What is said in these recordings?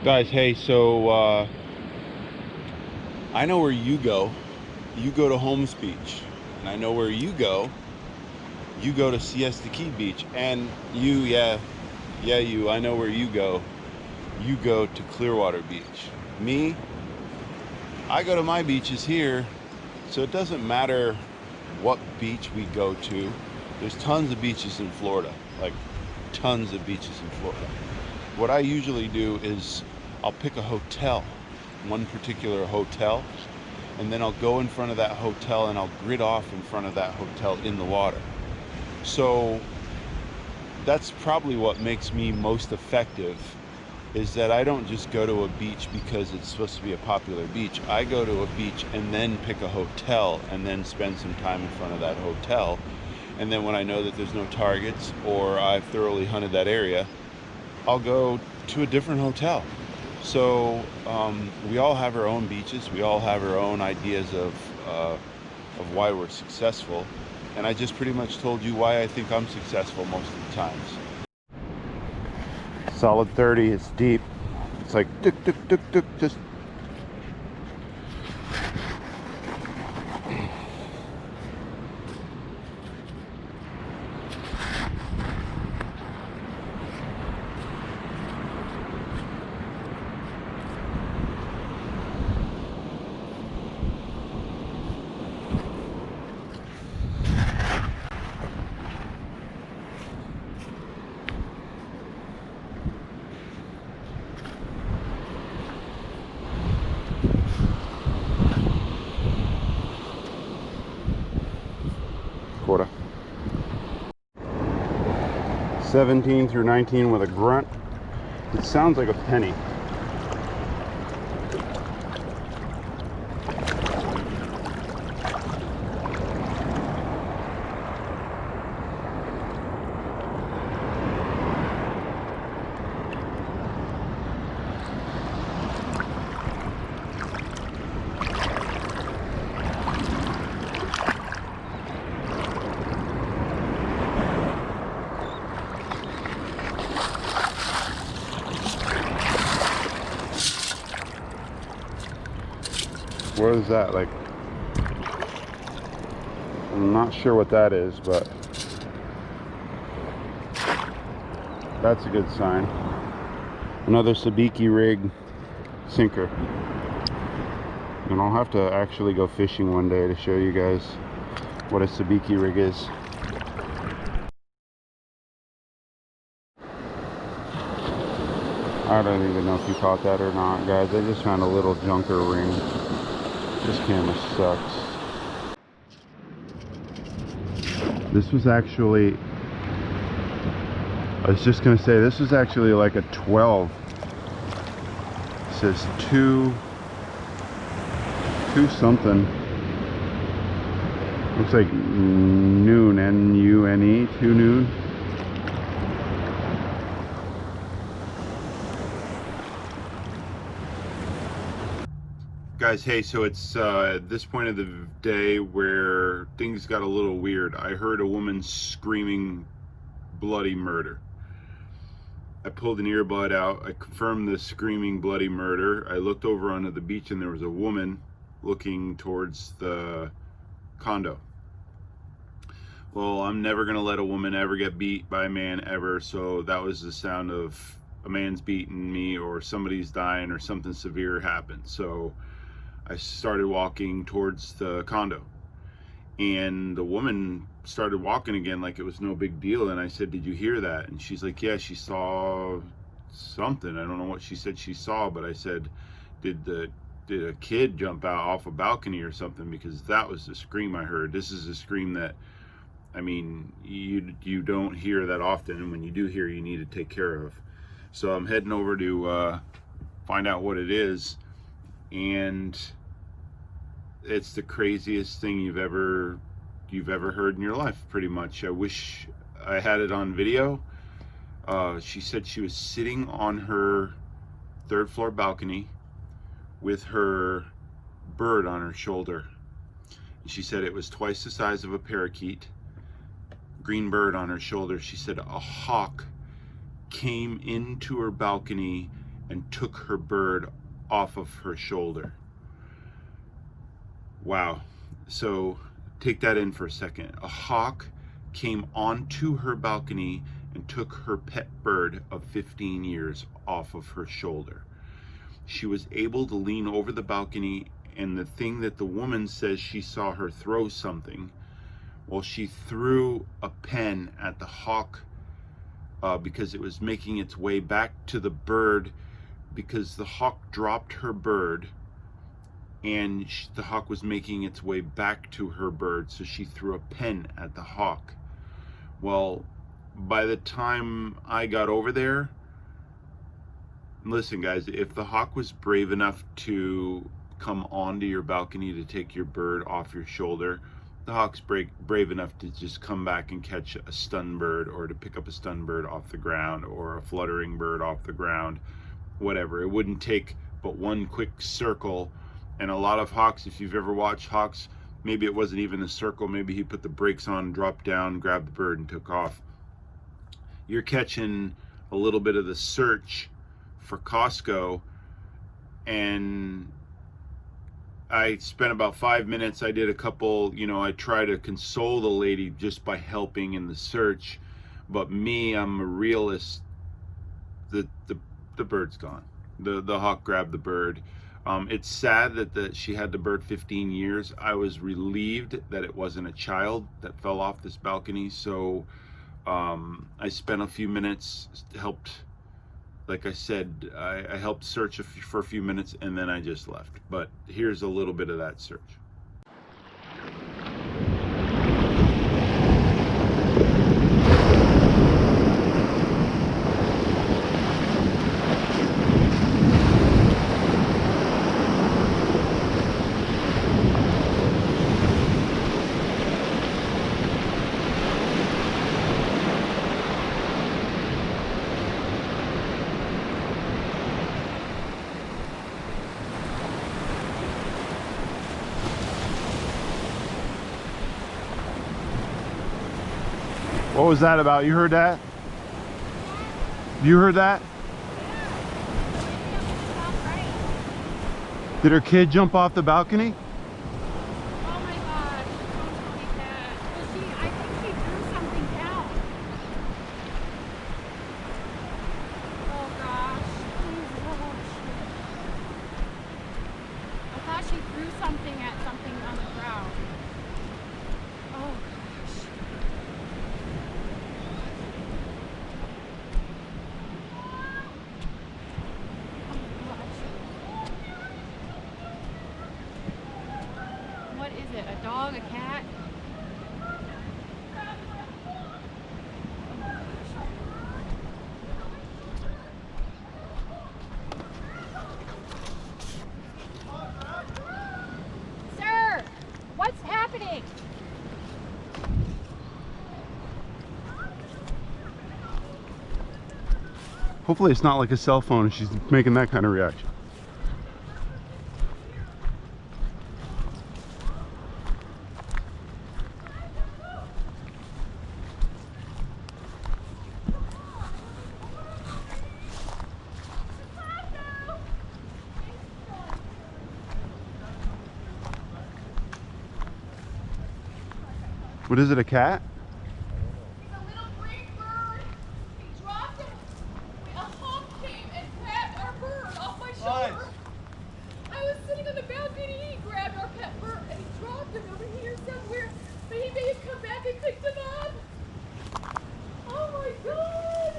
Guys, hey, so I know where you go. You go to Holmes Beach. And I know where you go. You go to Siesta Key Beach. And you, you, I know where you go. You go to Clearwater Beach. Me, I go to my beaches here. So it doesn't matter what beach we go to. There's tons of beaches in Florida. Like, tons of beaches in Florida. What I usually do is I'll pick a hotel, one particular hotel, and then I'll go in front of that hotel and I'll grid off in front of that hotel in the water. So that's probably what makes me most effective, is that I don't just go to a beach because it's supposed to be a popular beach. I go to a beach and then pick a hotel and then spend some time in front of that hotel. And then when I know that there's no targets or I've thoroughly hunted that area, I'll go to a different hotel. So we all have our own beaches. We all have our own ideas of why we're successful. And I just pretty much told you why I think I'm successful most of the times. Solid 30, it's deep. It's like tuk tuk tuk tuk, just quarter. 17 through 19 with a grunt. It sounds like a penny. What is that? Like, I'm not sure what that is, but that's a good sign. Another sabiki rig sinker. And I'll have to actually go fishing one day to show you guys what a sabiki rig is. I don't even know if you caught that or not, guys. I just found a little junker ring. This camera sucks. This was actually, I was just gonna say, this was actually like a 12. It says two something. Looks like noon, N-U-N-E, 2 noon. Guys, hey, so it's at this point of the day where things got a little weird. I heard a woman screaming bloody murder. I pulled an earbud out. I confirmed the screaming bloody murder. I looked over onto the beach and there was a woman looking towards the condo. Well, I'm never gonna let a woman ever get beat by a man ever, so that was the sound of a man's beating me or somebody's dying or something severe happened. So I started walking towards the condo and the woman started walking again like it was no big deal. And I said, "Did you hear that?" And she's like, "Yeah, she saw something." I don't know what she said she saw, but I said, did a kid jump out off a balcony or something? Because that was the scream I heard. This is a scream that, I mean, you don't hear that often, and when you do hear, you need to take care of. So I'm heading over to find out what it is. And it's the craziest thing you've ever heard in your life, pretty much. I wish I had it on video. She said she was sitting on her third floor balcony with her bird on her shoulder. She said it was twice the size of a parakeet, green bird on her shoulder. She said a hawk came into her balcony and took her bird off of her shoulder. Wow. So take that in for a second. A hawk came onto her balcony and took her pet bird of 15 years off of her shoulder. She was able to lean over the balcony, and the thing that the woman says she saw her throw something, well, she threw a pen at the hawk because it was making its way back to the bird, because the hawk dropped her bird and the hawk was making its way back to her bird, so she threw a pen at the hawk. Well, by the time I got over there, listen guys, if the hawk was brave enough to come onto your balcony to take your bird off your shoulder, the hawk's brave enough to just come back and catch a stunned bird, or to pick up a stunned bird off the ground, or a fluttering bird off the ground, whatever. It wouldn't take but one quick circle. And a lot of hawks, if you've ever watched hawks, maybe it wasn't even a circle, maybe he put the brakes on, dropped down, grabbed the bird and took off. You're catching a little bit of the search for Costco, and I spent about 5 minutes. I did a couple, I try to console the lady just by helping in the search, but me, I'm a realist. The bird's gone. The hawk grabbed the bird. It's sad that she had the bird 15 years. I was relieved that it wasn't a child that fell off this balcony. So I spent a few minutes, helped, like I said, I helped search for a few minutes, and then I just left. But here's a little bit of that search. What was that about? You heard that? You heard that? Did her kid jump off the balcony? Oh my gosh, don't tell me that. Well, I think she threw something down. Oh gosh. I thought she threw something at something on the ground. Oh gosh. What is it? A dog? A cat? Sir, what's happening? Hopefully it's not like a cell phone and she's making that kind of reaction. What is it, a cat? It's a little green bird. He dropped it. A hawk came and grabbed our bird off my shoulder. I was sitting on the balcony. He grabbed our pet bird and he dropped him over here somewhere. But he may have come back and picked him up. Oh my God.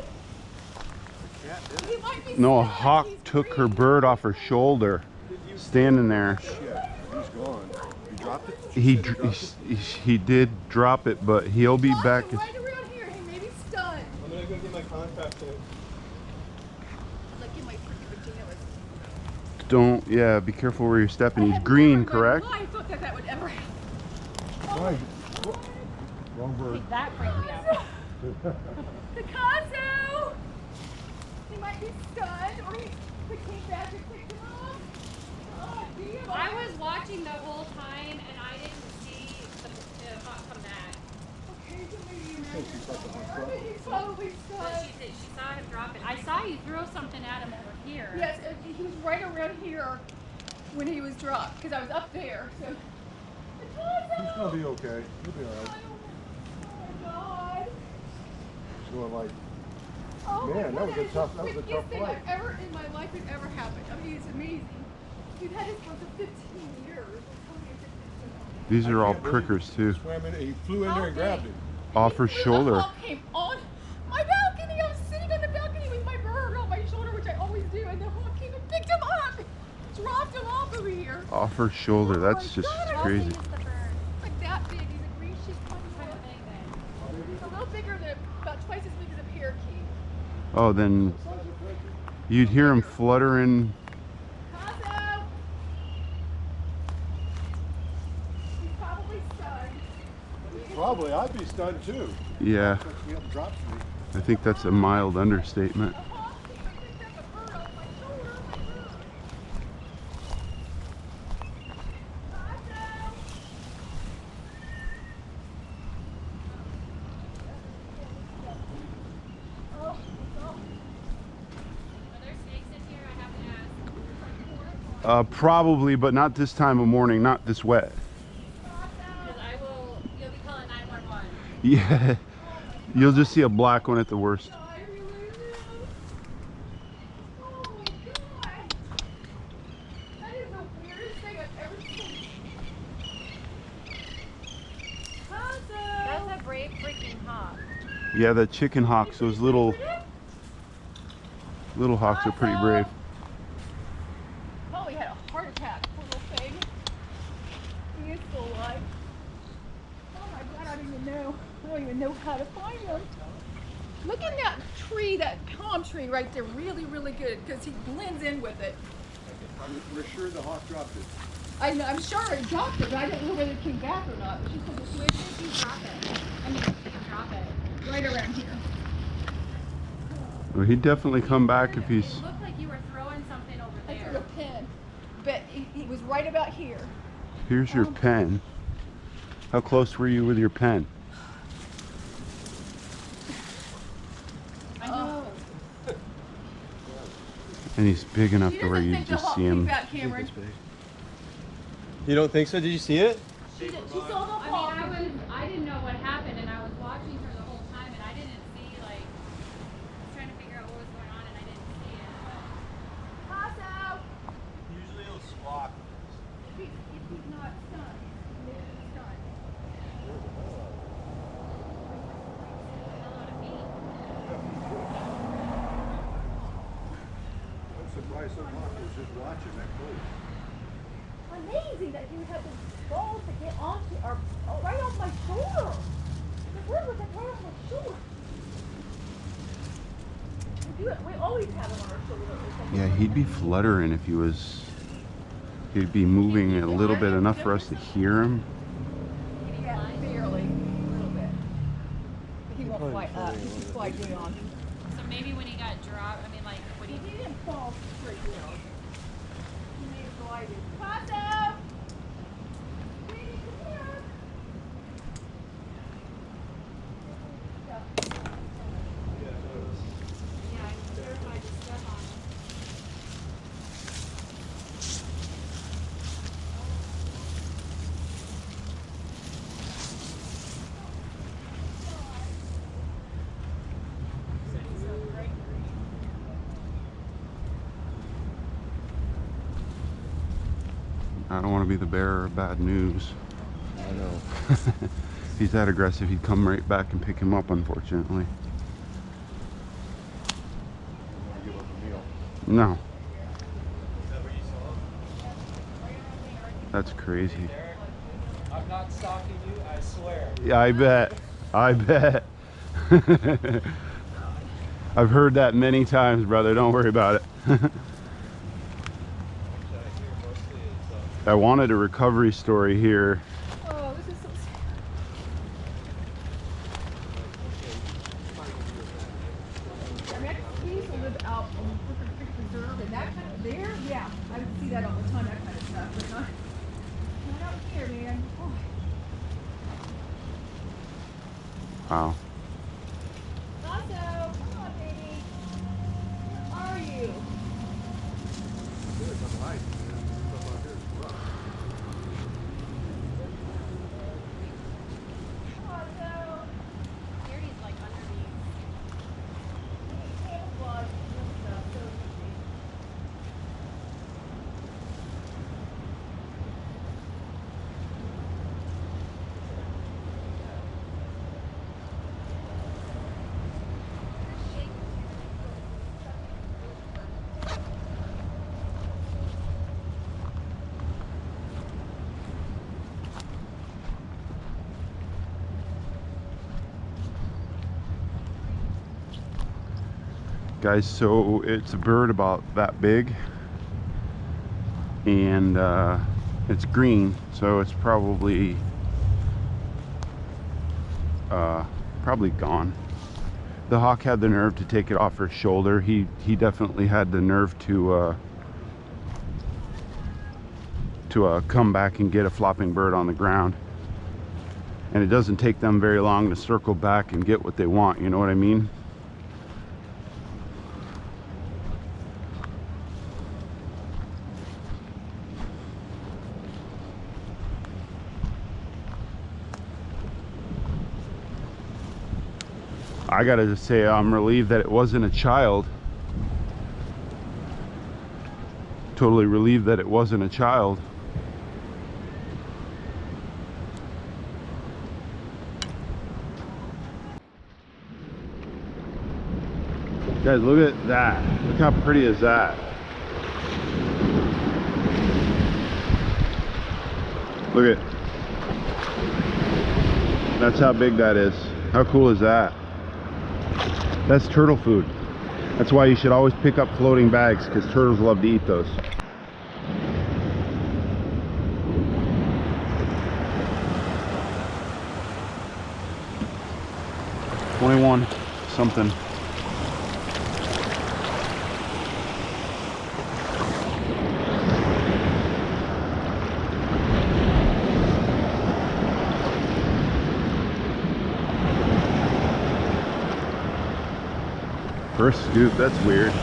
He might be No, a stuck. hawk He's took green. her bird off her shoulder, standing there. Shit, he's gone. You dropped it? He did drop it, but he'll be Lost back. him right around here. He may be stunned. I'm gonna go get my contact lens. Like in my freaking pajamas. Don't, yeah, be careful where you're stepping. I He's had green, never in my correct? life thought that would ever happen. Oh Why? my God. Wrong bird. That freaked me out. Picasso! He might be stunned, or he came back and picked him up. Oh, damn. I was watching the whole time, and I didn't see the hawk come back. Okay. He's probably stunned. She saw him drop it. I saw you throw something at him over here. Yes, he was right around here when he was dropped, because I was up there. So. He's gonna be okay. He'll be alright. Oh my God. He's going like, Oh man, my that was God, a tough the flight. quickest thing I've ever in my life has ever happened. I mean, it's amazing. We've had this for 15 years. These are all prickers too. swam in, he flew in there and grabbed him. Off her shoulder. The hawk came on my balcony. I was sitting on the balcony with my bird on my shoulder, which I always do, and the hawk came and picked him up, dropped him off over here. Off her shoulder. That's just crazy. Like that big. He's a green sheep pine. He's a little bigger than, about twice as big as a parakeet. Oh, then you'd hear him fluttering. Tasso! He's probably stunned. Probably, I'd be stunned too. Yeah, He up drops me. I think that's a mild understatement. The hawk came and picked up a bird off my shoulder. Tasso! Oh, Are there snakes in here? I have to ask. Probably, but not this time of morning, not this wet. Because you'll be calling 911. Yeah, you'll just see a black one at the worst. I really will. Oh my God. That is the weirdest thing I've ever seen. Tasso! That's a brave freaking hawk. Yeah, the chicken hawks, those little hawks are pretty brave. Probably had a heart attack, poor little thing. He is still alive. Oh my God, I don't even know how to find him. Look at that tree, that palm tree right there, really, really good, because he blends in with it. We're sure the hawk dropped it. I'm sure it dropped it, but I don't know whether it came back or not. She said it's Where did you drop it? I mean, did you drop it? right around here. Well, he'd definitely come back if he's. It looked like you were throwing something over I threw a there. pin, but he was right about here. Here's your pen. How close were you with your pen? Oh. And he's big enough She to where doesn't you think the just hawk see came him. back, Cameron. You don't think so? Did you see it? She saw the I hawk. mean, I didn't know what happened, and I was watching her the whole time, and I didn't see, like, I was trying to figure out what was going on, and I didn't see it. Tasso! Usually it'll squawk. If he's not stunned, maybe he's stunned. Hello to me. I'm surprised some hawk was just watching that close. Amazing that he would have the balls to get onto our, right off my shoulder. The bird was like right off my shoulder. We always have him on our shoulder. Yeah, he'd be fluttering if he was. He'd be moving a little bit enough for us to hear him. Yeah, barely. A little bit. But he won't fly up. He can fly down. So maybe when he got dropped, I mean, like, when He he didn't fall straight down. He may have glided. Tasso! Sweetie, come here. yeah, I was terrified to step on him. I don't want to be the bearer of bad news. I know. If he's that aggressive, he'd come right back and pick him up, unfortunately. I want to give up a meal. No, Is that where you saw him? that's crazy. Derek, I'm not stalking you, I swear. Yeah, I bet. I bet. I've heard that many times, brother. Don't worry about it. What I hear mostly is, I wanted a recovery story here. Oh, this is so sad. I mean, we used to live out on Crooked Creek Preserve, and that kind of there, yeah, I would see that all the time, that kind of stuff, but not out here, man. Oh. Wow. Otto, come on, baby. Where are you? There's some ice. There's stuff out here. It's rough. Otto. Beardy's like underneath. Camouflage and stuff, so easy. Guys, so it's a bird about that big, and it's green, so it's probably gone. The hawk had the nerve to take it off her shoulder. He definitely had the nerve to come back and get a flopping bird on the ground. And it doesn't take them very long to circle back and get what they want, you know what I mean? I gotta just say, I'm relieved that it wasn't a child. Totally relieved that it wasn't a child. Guys, look at that. Look how pretty is that? Look at, that's how big that is. How cool is that? That's turtle food. That's why you should always pick up floating bags, because turtles love to eat those. $21 something. First scoop, that's weird.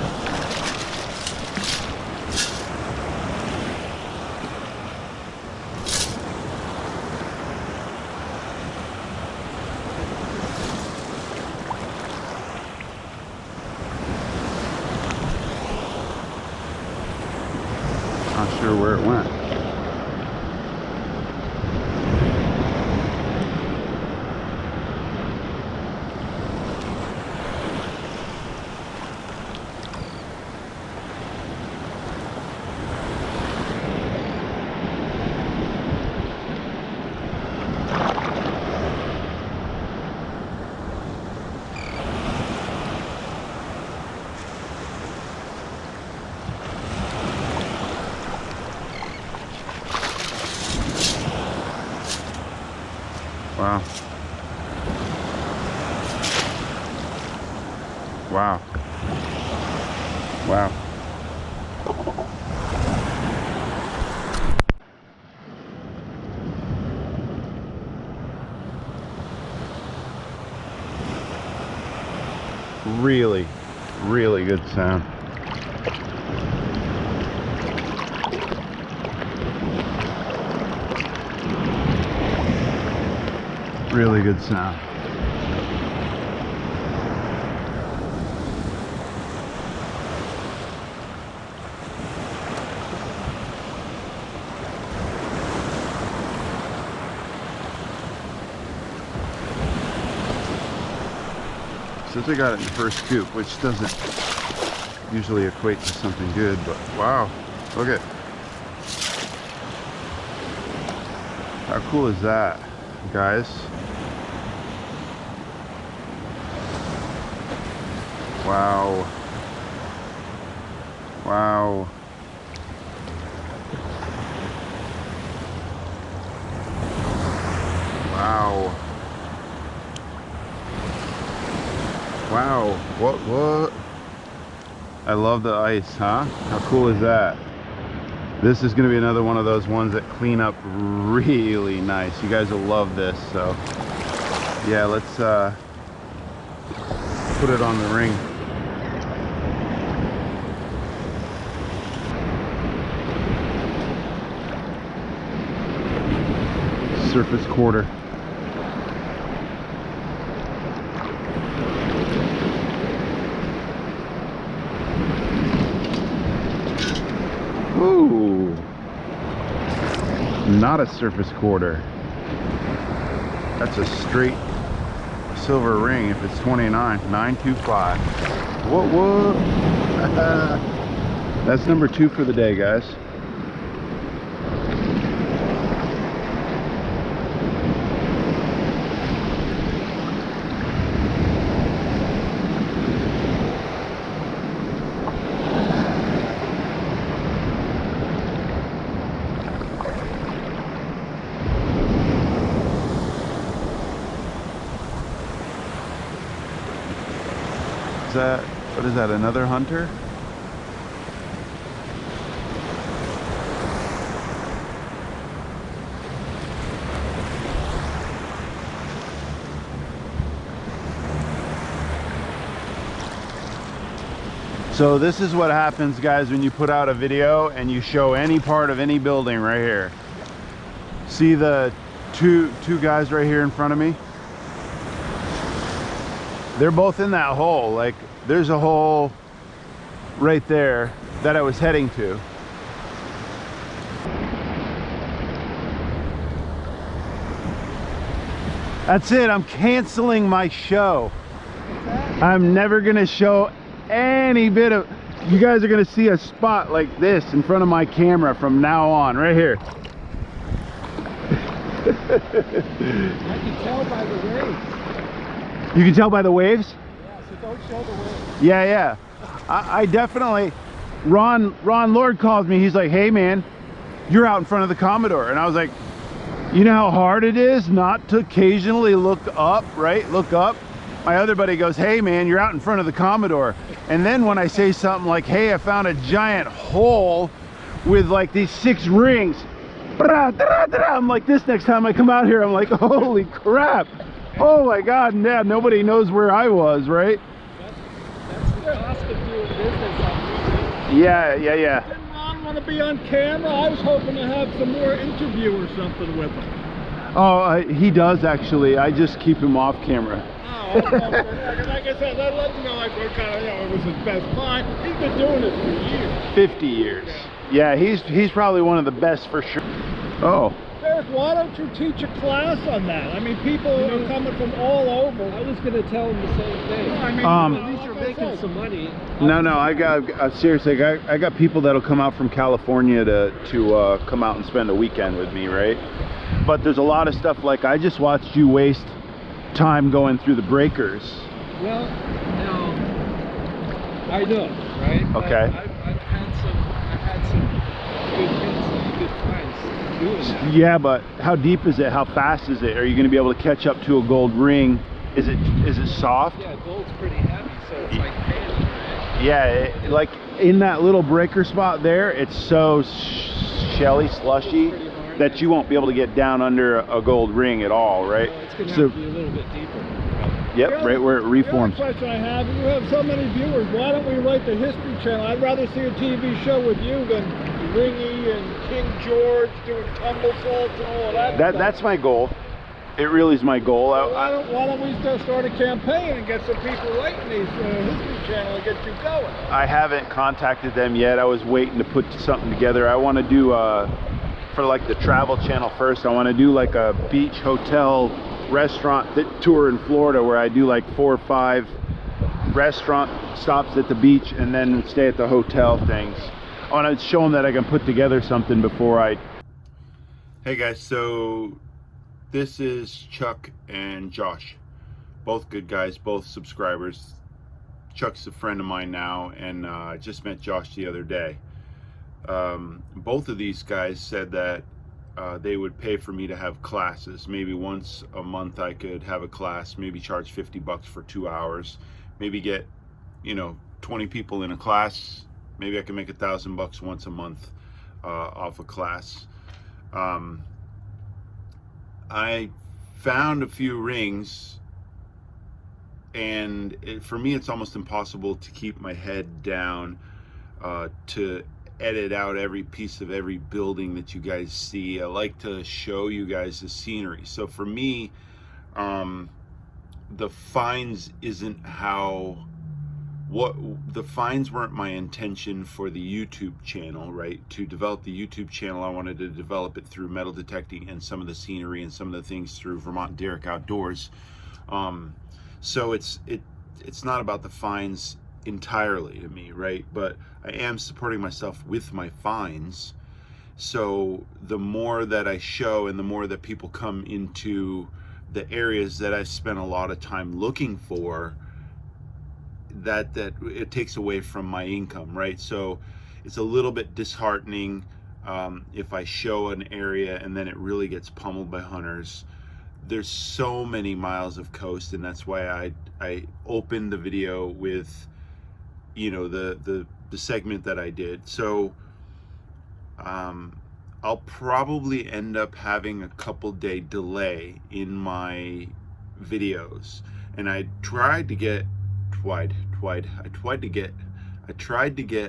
Not sure where it went. Wow. Wow. Wow. Really, really good sound. Really good sound. Since I got it in the first scoop, which doesn't usually equate to something good, but wow, look at, how cool is that, guys? Wow. Wow. Wow. Wow. What? I love the ice, huh? How cool is that? This is going to be another one of those ones that clean up really nice. You guys will love this, so Yeah, let's put it on the ring. Surface quarter. Ooh, not a surface quarter. That's a straight silver ring if it's 29, 925. What? That's number 2 for the day, guys. What is that, another hunter? So this is what happens, guys, when you put out a video and you show any part of any building right here. See the two guys right here in front of me? They're both in that hole. Like, there's a hole right there that I was heading to. That's it, I'm canceling my show. I'm never gonna show any bit of, you guys are gonna see a spot like this in front of my camera from now on, right here. I can tell by the waves. You can tell by the waves? Yeah, so don't show the waves. Yeah. I definitely, Ron Lord calls me, he's like, hey man, you're out in front of the Commodore. And I was like, you know how hard it is not to occasionally look up, right? Look up. My other buddy goes, hey man, you're out in front of the Commodore. And then when I say something like, hey, I found a giant hole with like these 6 rings, I'm like this next time I come out here. I'm like, holy crap. Oh my God, yeah, nobody knows where I was, right? That's the cost of doing business on YouTube. Yeah. Didn't Ron want to be on camera? I was hoping to have some more interview or something with him. Oh, he does actually. I just keep him off camera. Oh, okay. Like I said, let him know like what kind of, it was his best find. He's been doing it for years. 50 years. Yeah, he's probably one of the best for sure. Oh. Derek, why don't you teach a class on that? I mean, people are coming from all over. I was going to tell them the same thing. No, I mean, at least you're making some money. No, I got seriously, I got people that'll come out from California to come out and spend a weekend with me, right? But there's a lot of stuff, like I just watched you waste time going through the breakers. Well, no, I know, right? Okay. I've had some good hits, good finds doing that. Yeah, but how deep is it? How fast is it? Are you going to be able to catch up to a gold ring? Is it soft? Yeah, gold's pretty heavy, so it's like candy, right? Yeah, like in that little breaker spot there, it's so shelly, slushy that you won't be able to get down under a gold ring at all, right? Well, it's going to have to be a little bit deeper. Yep, right where it reforms. The other question I have, you have so many viewers, why don't we write the History Channel? I'd rather see a TV show with you than Ringy and King George doing tumble salts and all of that. That's my goal. It really is my goal. Well, why don't we start a campaign and get some people writing these History Channel and get you going? I haven't contacted them yet. I was waiting to put something together. I want to do for like the Travel Channel first. I want to do like a beach hotel restaurant tour in Florida where I do like 4 or 5 restaurant stops at the beach and then stay at the hotel things. I want to show them that I can put together something before I... Hey guys, so this is Chuck and Josh. Both good guys, both subscribers. Chuck's a friend of mine now, and I just met Josh the other day. Both of these guys said that they would pay for me to have classes. Maybe once a month I could have a class, maybe charge $50 for 2 hours, maybe get 20 people in a class. Maybe I can make $1,000 once a month off a class. I found a few rings, and for me it's almost impossible to keep my head down to edit out every piece of every building that you guys see. I like to show you guys the scenery. So for me, the finds isn't the finds weren't my intention for the YouTube channel, right? To develop the YouTube channel, I wanted to develop it through metal detecting and some of the scenery and some of the things through Vermont Derrick Outdoors. So it's not about the finds entirely to me, right? But I am supporting myself with my finds. So the more that I show and the more that people come into the areas that I spent a lot of time looking for, that it takes away from my income, right? So it's a little bit disheartening if I show an area and then it really gets pummeled by hunters. There's so many miles of coast, and that's why I opened the video with, you know, the segment that I did. So I'll probably end up having a couple day delay in my videos, and I tried to get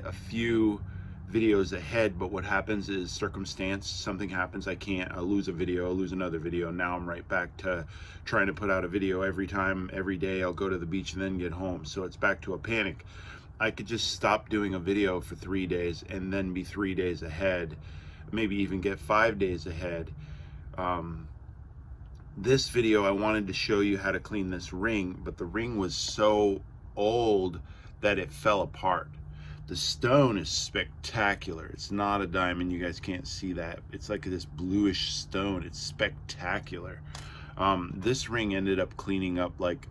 a few videos ahead, but what happens is something happens, I lose a video, I'll lose another video. Now I'm right back to trying to put out a video every day. I'll go to the beach and then get home, so it's back to a panic. I could just stop doing a video for 3 days and then be 3 days ahead, maybe even get 5 days ahead. This video, I wanted to show you how to clean this ring, but the ring was so old that it fell apart. The stone is spectacular. It's not a diamond, you guys can't see that. It's like this bluish stone. It's spectacular. This ring ended up cleaning up like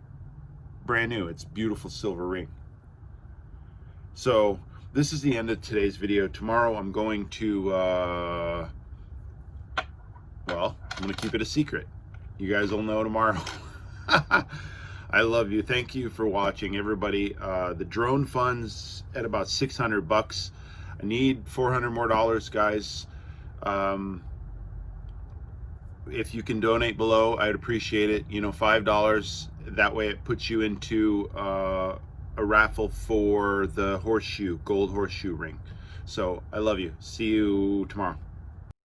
brand new. It's a beautiful silver ring. So this is the end of today's video. Tomorrow I'm going to well, I'm gonna keep it a secret. You guys will know tomorrow. I love you. Thank you for watching, everybody. The drone fund's at about $600. I need $400 more, guys. If you can donate below, I'd appreciate it. You know, $5. That way it puts you into a raffle for the gold horseshoe ring. So I love you. See you tomorrow.